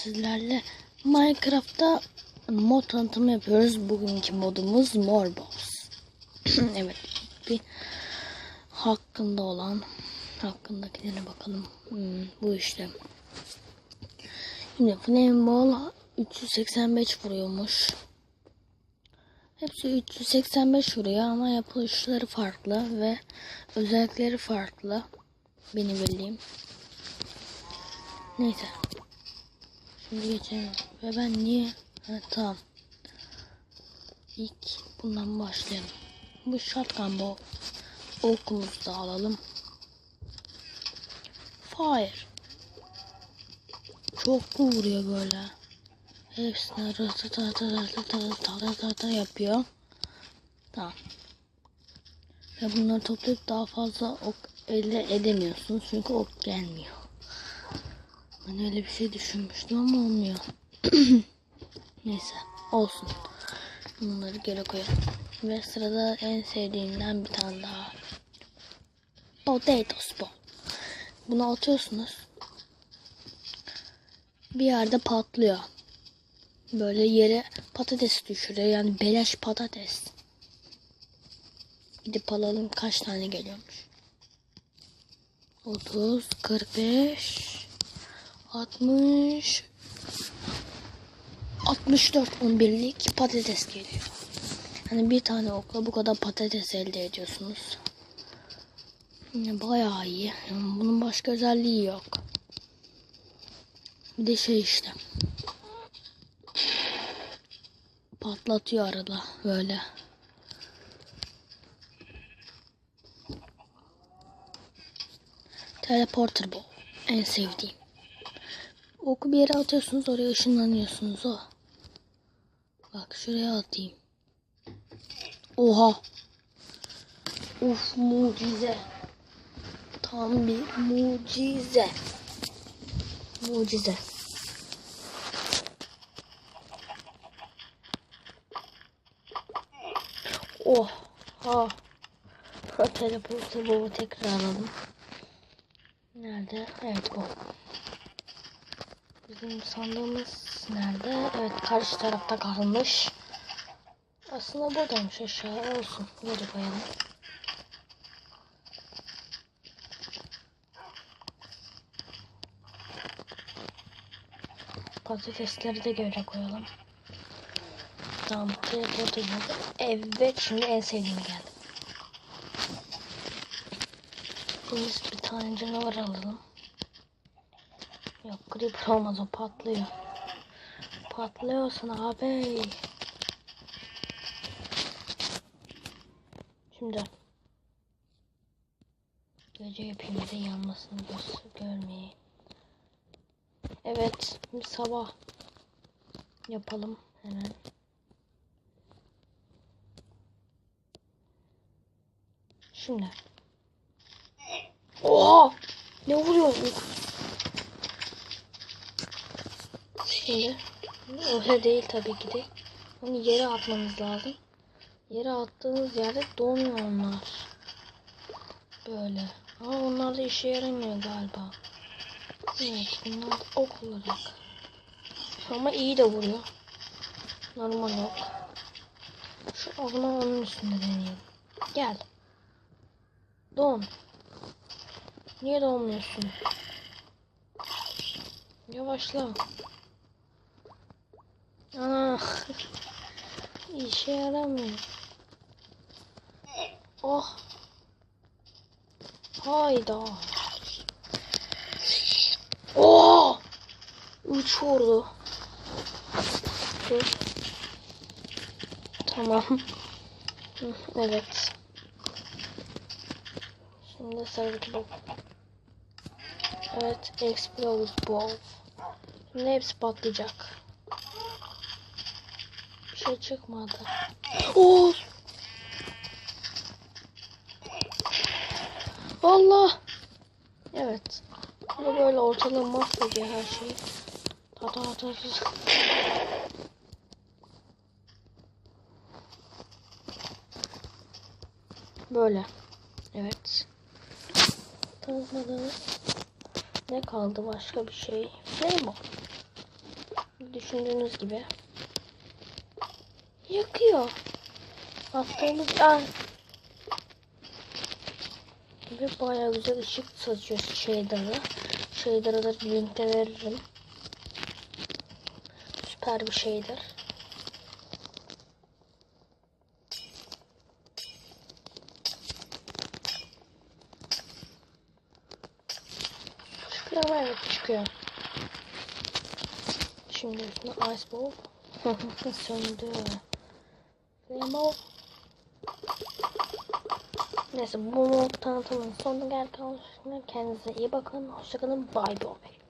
sizlerle Minecraft'ta mod tanıtımı yapıyoruz. Bugünkü modumuz Mor Boss. Evet, bir hakkındakilerine bakalım. Bu işte. Şimdi Flame Ball 385 vuruyormuş. Hepsi 385 vuruyor ama yapılışları farklı ve özellikleri farklı. Benim bildiğim. Neyse. Şimdi geçelim. Ve ben niye? Tamam. İlk bundan başlayalım. Bu shotgun bu. Okumuzu da alalım. Fire. Çok vuruyor böyle. Hepsine rata yapıyor. Tamam. Ve bunları toplayıp daha fazla ok elde edemiyorsunuz. Çünkü ok gelmiyor. Ben öyle bir şey düşünmüştüm ama olmuyor. Neyse olsun. Bunları geri koyalım. Ve sırada en sevdiğimden bir tane daha. Potatoes ball. Bunu atıyorsunuz. Bir yerde patlıyor. Böyle yere patates düşürüyor. Yani beleş patates. Gidip alalım kaç tane geliyormuş. 30, 45, 60, 64 11'lik patates geliyor. Hani bir tane okla bu kadar patates elde ediyorsunuz. Bayağı iyi. Yani bunun başka özelliği yok. Bir de şey işte. Patlatıyor arada böyle. Teleporter bu. En sevdiğim. Oku bir yere atıyorsunuz, oraya ışınlanıyorsunuz o. Bak şuraya atayım. Oha. Uf, mucize. Tam bir mucize. Mucize. Oha. Teleporter baba tekrar alalım. Nerede? Evet bu. Bizim sandığımız nerede? Evet karşı tarafta kalmış. Aslında buradaymış, aşağı olsun. Geri koyalım. Patatesleri de geri koyalım. Tamam, teleporter buldu. Evet, şimdi en sevdiğim geldi. Biz bir tane canavar alalım. Yok, creeper olmaz, o patlıyor. Patlıyorsun abi. Şimdi gece yapayım da yanmasını görmeyi. Evet, bir sabah yapalım hemen. Şimdi. Oha! Ne vuruyorsun? Şimdi öyle değil tabii ki de. Onu yere atmanız lazım. Yere attığınız yerde donuyor onlar. Böyle. Ama onlar da işe yaramıyor galiba. Evet, bunlar da ok olarak. Ama iyi de vuruyor. Normal ok. Şu o zaman onun üstünde deneyelim. Gel. Don. Niye donmuyorsun? Yavaşla. Ana. İşe yaramıyor. Oh. Hayda. Oh. 3 vurdu. Dur. Tamam. Evet. Şimdi sıradaki bu. Evet, Explode Ball. Şimdi hepsi patlayacak. Bir şey çıkmadı. Oh! Allah! Evet. Şimdi böyle ortalığı mahvediyor her şeyi. Böyle. Evet. Tanımadığınız ne kaldı başka bir şey? Flame. düşündüğünüz gibi yakıyor. Attığımız ve bayağı güzel ışık saçıyor shader'ı. Shader'ı da linkte veririm. Süper bir shader. Çıkıyor mu? Evet çıkıyor. Şimdi üstüne ice ball. Söndü. Flame. Neyse bu tanıtımın sonuna geldik. Kendinize iyi bakın. Hoşçakalın. Bye bye.